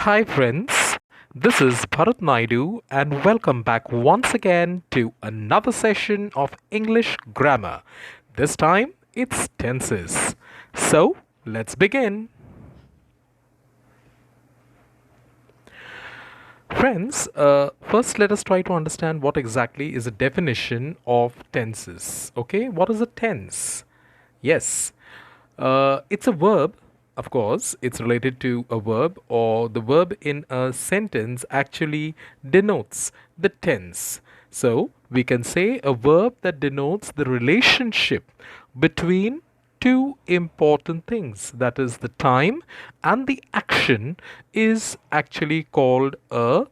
Hi friends, this is Bharat Naidu and welcome back once again to another session of English grammar. This time it's tenses. So let's begin. Friends, first let us try to understand what exactly is the definition of tenses. Okay, what is a tense? Yes, it's a verb, of course, it's related to a verb, or the verb in a sentence actually denotes the tense. So we can say a verb that denotes the relationship between two important things, that is, the time and the action, is actually called a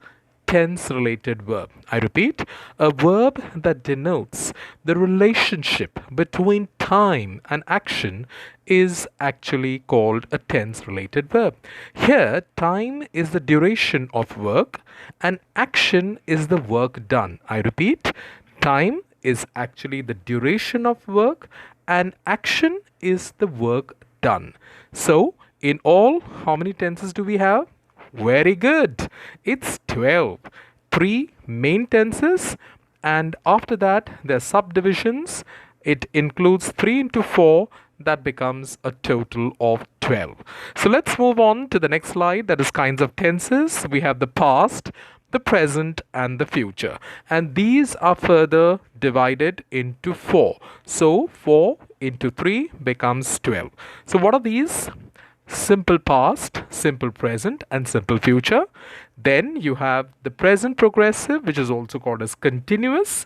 tense related verb. I repeat, a verb that denotes the relationship between time and action is actually called a tense related verb. Here, time is the duration of work and action is the work done. I repeat, time is actually the duration of work and action is the work done. So, in all, how many tenses do we have? Very good. It's 12. Three main tenses, and after that, there are subdivisions. It includes 3 into 4, that becomes a total of 12. So let's move on to the next slide, that is kinds of tenses. We have the past, the present, and the future. And these are further divided into 4. So 4 into 3 becomes 12. So what are these? Simple past, simple present, and simple future. Then you have the present progressive, which is also called as continuous,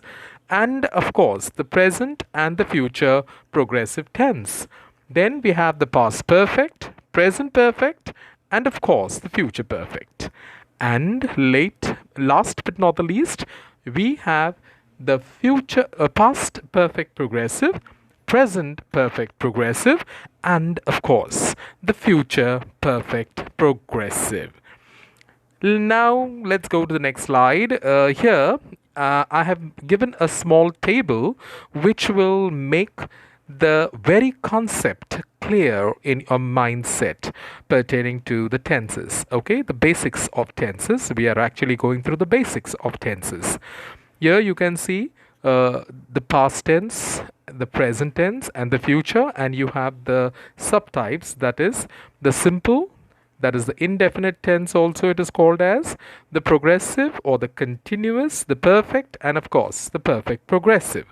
and of course the present and the future progressive tense. Then we have the past perfect, present perfect, and of course the future perfect. And last but not the least, we have the past perfect progressive, present perfect progressive, and of course the future perfect progressive. Now let's go to the next slide. Here I have given a small table which will make the very concept clear in your mindset pertaining to the tenses. Okay, the basics of tenses. We are actually going through the basics of tenses. Here you can see the past tense, the present tense, and the future, and you have the subtypes, that is the simple, that is the indefinite tense, also it is called as the progressive or the continuous, the perfect, and of course the perfect progressive.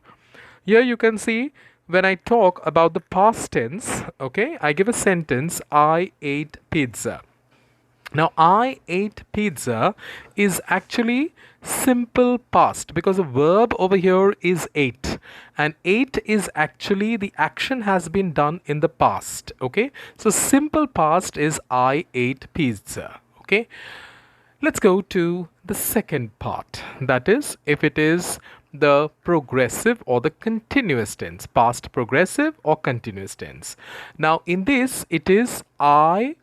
Here you can see when I talk about the past tense, okay, I give a sentence: I ate pizza. Now, I ate pizza is actually simple past because the verb over here is ate, and ate is actually the action has been done in the past. Okay, so simple past is I ate pizza. Okay, let's go to the second part, that is, if it is the progressive or the continuous tense, past progressive or continuous tense. Now, in this, it is I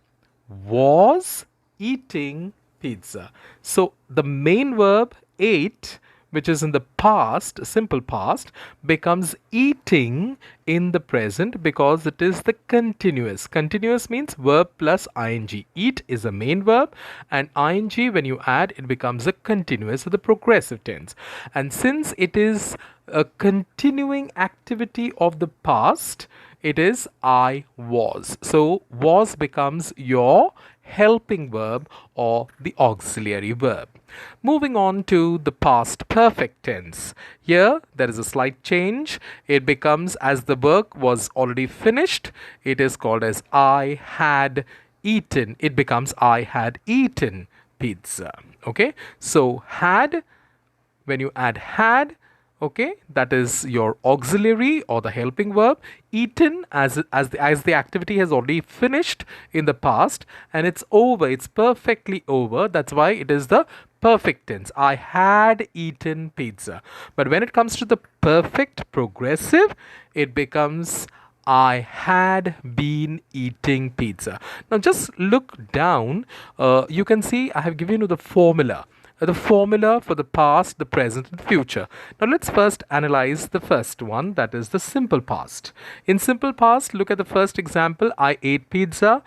was eating pizza. So the main verb ate, which is in the past, simple past, becomes eating in the present because it is the continuous. Continuous means verb plus ing. Eat is a main verb, and ing, when you add, it becomes a continuous, so the progressive tense. And since it is a continuing activity of the past, it is I was. So was becomes your helping verb or the auxiliary verb. Moving on to the past perfect tense. Here there is a slight change. It becomes, as the work was already finished, it is called as I had eaten. It becomes I had eaten pizza. Okay, so had, when you add had, okay, that is your auxiliary or the helping verb. Eaten, as the activity has already finished in the past and it's over, it's perfectly over, that's why it is the perfect tense. I had eaten pizza. But when it comes to the perfect progressive, it becomes I had been eating pizza. Now just look down. You can see I have given you the formula for the past, the present, and the future. Now let's first analyze the first one, that is the simple past. In simple past, look at the first example: I ate pizza.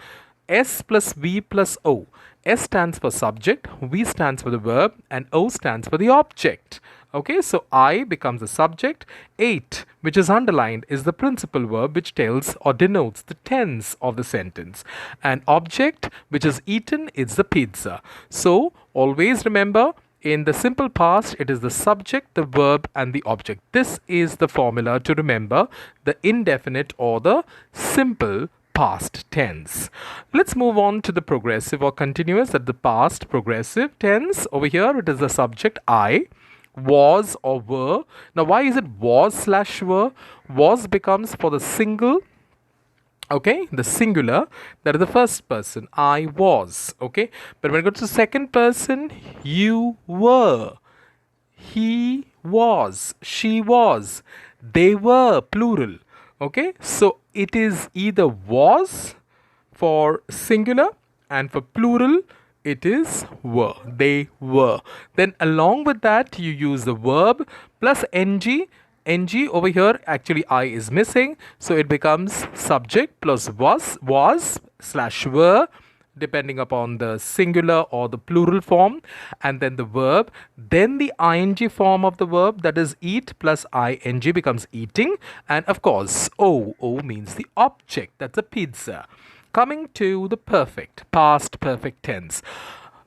S plus V plus O. S stands for subject, V stands for the verb, and O stands for the object. Okay, so I becomes the subject. Ate, which is underlined, is the principal verb which tells or denotes the tense of the sentence. And object, which is eaten, is the pizza. So always remember, in the simple past, it is the subject, the verb, and the object. This is the formula to remember the indefinite or the simple past tense. Let's move on to the progressive or continuous, at the past progressive tense. Over here, it is the subject I, was or were. Now, why is it was/were? Was becomes for the single, okay, the singular, that is the first person, I was, okay. But when it goes to second person, you were, he was, she was, they were, plural, okay. So it is either was for singular, and for plural it is were, they were. Then along with that you use the verb plus ng. Over here, actually I is missing, so it becomes subject plus was/were, depending upon the singular or the plural form, and then the verb, then the ing form of the verb, that is eat plus ing becomes eating, and of course o means the object, that's a pizza. Coming to the perfect, past perfect tense.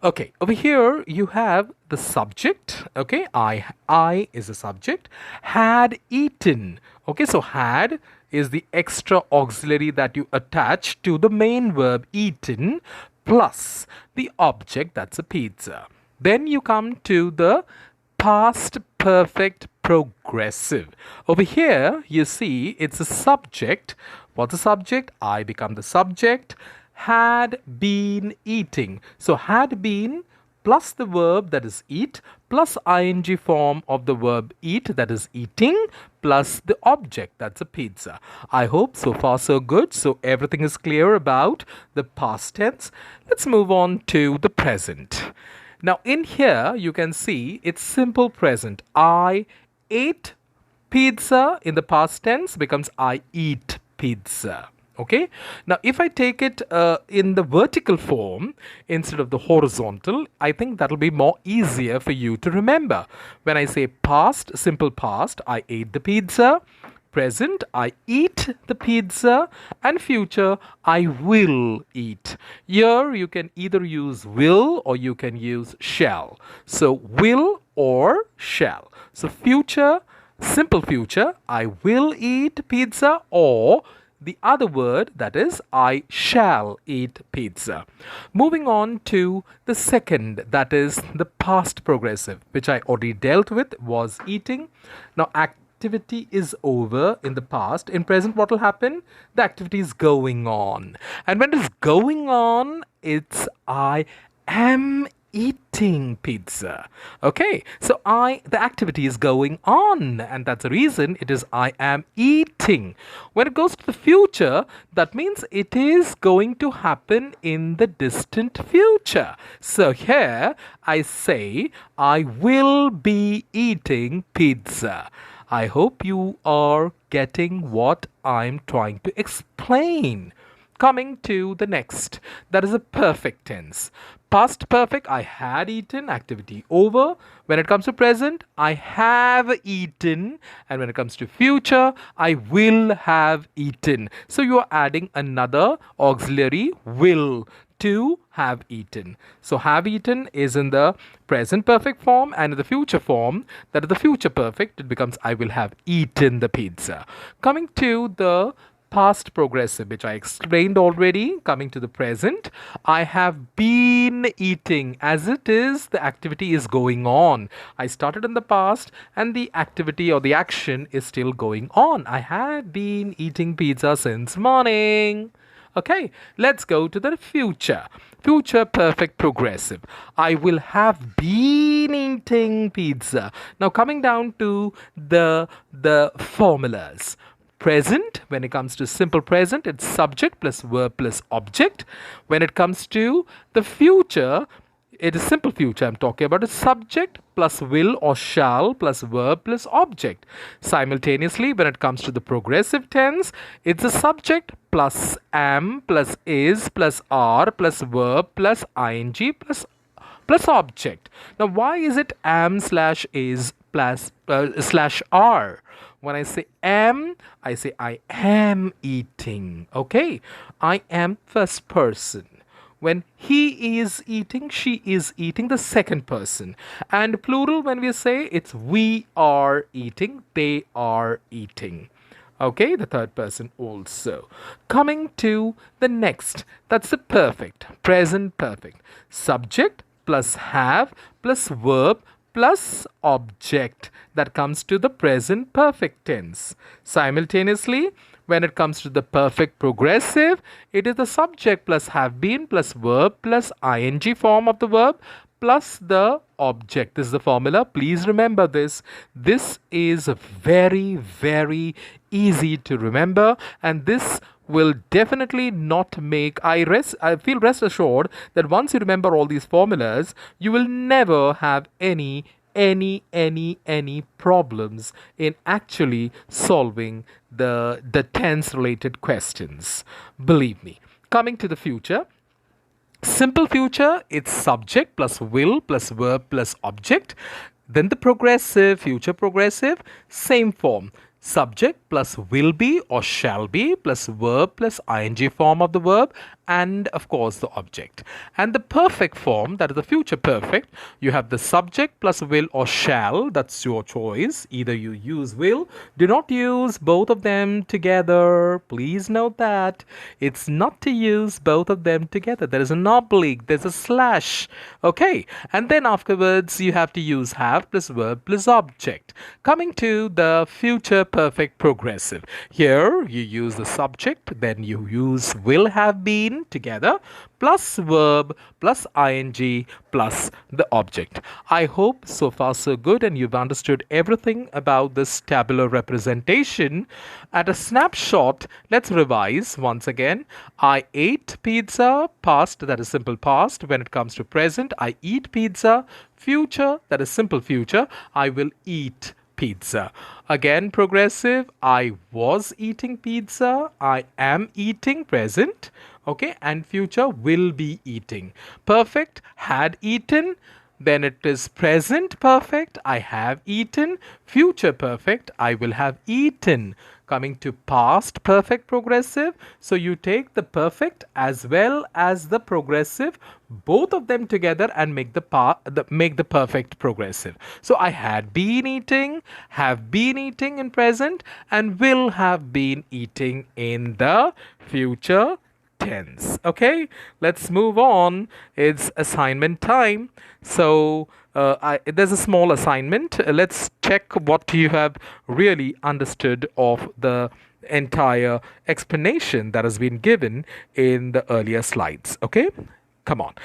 Okay, over here you have the subject. Okay, I is the subject. Had eaten. Okay, so had is the extra auxiliary that you attach to the main verb eaten plus the object, that's a pizza. Then you come to the past perfect progressive. Over here you see it's a subject. What's the subject? I become the subject. Had been eating. So had been plus the verb, that is eat, plus ing form of the verb eat, that is eating, plus the object, that's a pizza. I hope so far so good. So everything is clear about the past tense. Let's move on to the present. Now in here you can see it's simple present. I ate pizza in the past tense becomes I eat pizza. Okay, now if I take it in the vertical form instead of the horizontal, I think that'll be more easier for you to remember. When I say past, simple past, I ate the pizza. Present, I eat the pizza. And future, I will eat. Here you can either use will or you can use shall. So will or shall. So future, simple future, I will eat pizza, or the other word, that is I shall eat pizza. Moving on to the second, that is the past progressive, which I already dealt with, was eating. Now activity is over in the past. In present, what will happen? The activity is going on. And when it is going on, it's I am eating pizza. Okay, so the activity is going on, and that's the reason it is I am eating. When it goes to the future, that means it is going to happen in the distant future. So here I say I will be eating pizza. I hope you are getting what I'm trying to explain. Coming to the next, that is a perfect tense. Past perfect, I had eaten, activity over. When it comes to present, I have eaten. And when it comes to future, I will have eaten. So you are adding another auxiliary, will, to have eaten. So have eaten is in the present perfect form, and in the future form, that is the future perfect, it becomes I will have eaten the pizza. Coming to the past progressive, which I explained already. Coming to the present, I have been eating. As it is, the activity is going on. I started in the past and the activity or the action is still going on. I have been eating pizza since morning. Okay, let's go to the future. Future perfect progressive. I will have been eating pizza. Now coming down to the formulas. Present, when it comes to simple present, it's subject plus verb plus object. When it comes to the future, it is simple future. I'm talking about a subject plus will or shall plus verb plus object. Simultaneously, when it comes to the progressive tense, it's a subject plus am plus is plus are plus verb plus ing plus object. Now, why is it am slash is plus slash are? When I say am, I say I am eating. Okay, I am first person. When he is eating, she is eating, the second person. And plural, when we say, it's we are eating, they are eating. Okay, the third person also. Coming to the next, that's the perfect, present perfect. Subject plus have plus verb plus object, that comes to the present perfect tense. Simultaneously, when it comes to the perfect progressive, it is the subject plus have been plus verb plus ing form of the verb plus the object. This is the formula. Please remember this. This is very, very easy to remember, and this will definitely not make I feel rest assured that once you remember all these formulas, you will never have any problems in actually solving the tense related questions. Believe me. Coming to the future, simple future, it's subject plus will plus verb plus object. Then the progressive, future progressive, same form. Subject plus will be or shall be plus verb plus ing form of the verb, and of course the object. And the perfect form, that is the future perfect, you have the subject plus will or shall, that's your choice. Either you use will, do not use both of them together. Please note that it's not to use both of them together. There is an oblique, there's a slash. Okay, and then afterwards you have to use have plus verb plus object. Coming to the future perfect progressive, here you use the subject, then you use will have been together plus verb plus ing plus the object. I hope so far so good and you've understood everything about this tabular representation. At a snapshot, let's revise once again. I ate pizza, past, that is simple past. When it comes to present, I eat pizza. Future, that is simple future, I will eat pizza. Again, progressive, I was eating pizza, I am eating, present. Okay, and future, will be eating. Perfect, had eaten. Then it is present perfect, I have eaten. Future perfect, I will have eaten. Coming to past perfect progressive, so you take the perfect as well as the progressive, both of them together, and make the perfect progressive. So I had been eating, have been eating in present, and will have been eating in the future tense. Okay, let's move on. It's assignment time. So there's a small assignment. Let's check what you have really understood of the entire explanation that has been given in the earlier slides. Okay, come on.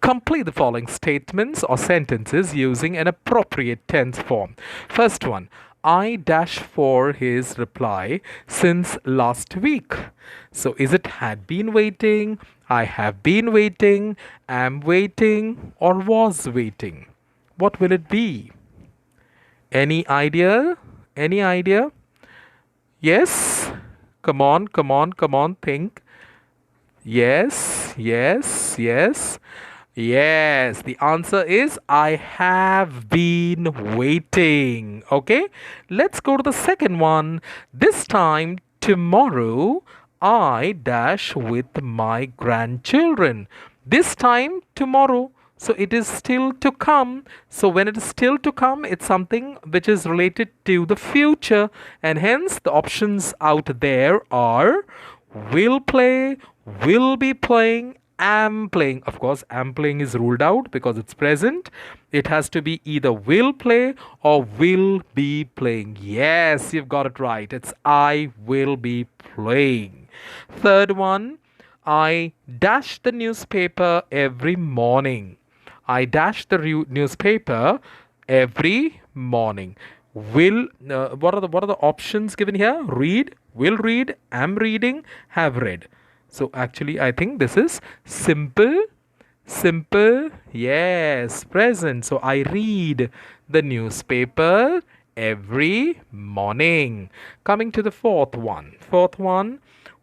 Complete the following statements or sentences using an appropriate tense form. First one, I dash for his reply since last week. So is it had been waiting, I have been waiting, am waiting, or was waiting? What will it be? Any idea? Any idea? Yes? Come on, come on, come on, think. Yes, yes, yes. Yes, the answer is I have been waiting. Okay, let's go to the second one. This time tomorrow, I dash with my grandchildren. This time tomorrow. So it is still to come. So when it is still to come, it's something which is related to the future. And hence the options out there are will play, will be playing, am playing. Of course, am playing is ruled out because it's present. It has to be either will play or will be playing. Yes, you've got it right. It's I will be playing. Third one, I dash the newspaper every morning. I dash the newspaper every morning. Will what are the options given here? Read, will read, am reading, have read. So actually, I think this is simple, simple, yes, present. So I read the newspaper every morning. Coming to the fourth one. Fourth one,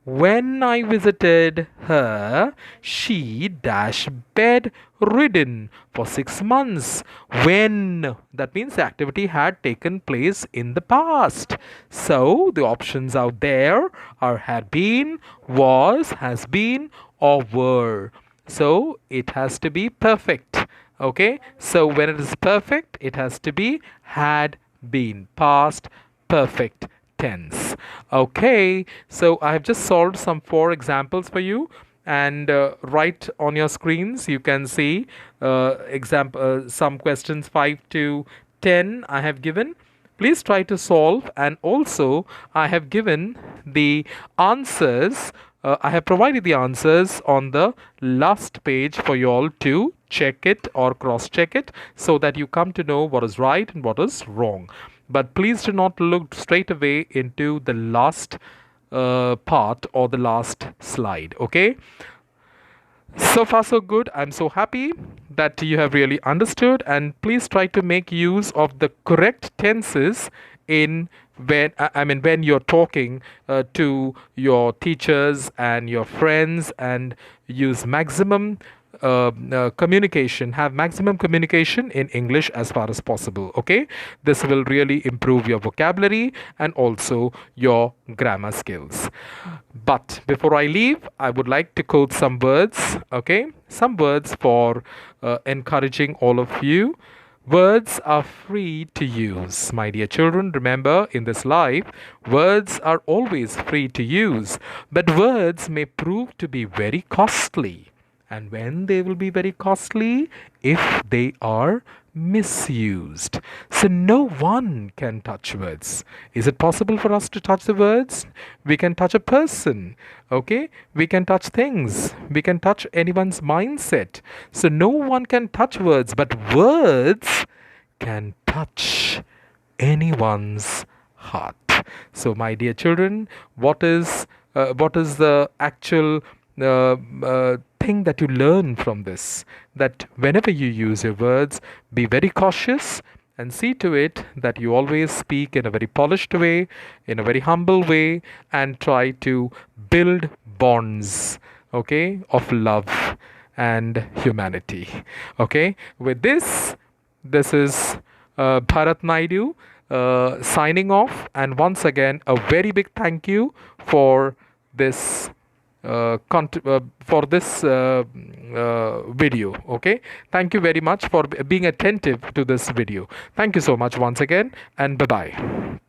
When I visited her, she dash bedridden for 6 months. When, that means the activity had taken place in the past. So the options out there are had been, was, has been, or were. So it has to be perfect. Okay, so when it is perfect, it has to be had been, past perfect tense. Okay, so I have just solved some 4 examples for you, and right on your screens you can see some questions 5 to 10 I have given. Please try to solve, and also I have given the answers. I have provided the answers on the last page for you all to check it or cross check it, so that you come to know what is right and what is wrong. But please do not look straight away into the last part or the last slide. Okay, so far so good. I'm so happy that you have really understood, and please try to make use of the correct tenses in when you're talking to your teachers and your friends, and use maximum communication, have maximum communication in English as far as possible. Okay, this will really improve your vocabulary and also your grammar skills. But before I leave, I would like to quote some words. Okay, some words for encouraging all of you. Words are free to use. My dear children, remember, in this life, words are always free to use, but words may prove to be very costly. And when they will be very costly, if they are misused. So no one can touch words. Is it possible for us to touch the words? We can touch a person. Okay, we can touch things, we can touch anyone's mindset. So no one can touch words, but words can touch anyone's heart. So my dear children, what is the actual thing that you learn from this? That whenever you use your words, be very cautious and see to it that you always speak in a very polished way, in a very humble way, and try to build bonds, okay, of love and humanity. Okay, with this is Bharat Naidu signing off, and once again, a very big thank you for this for this video. Okay, thank you very much for being attentive to this video. Thank you so much once again, and bye bye.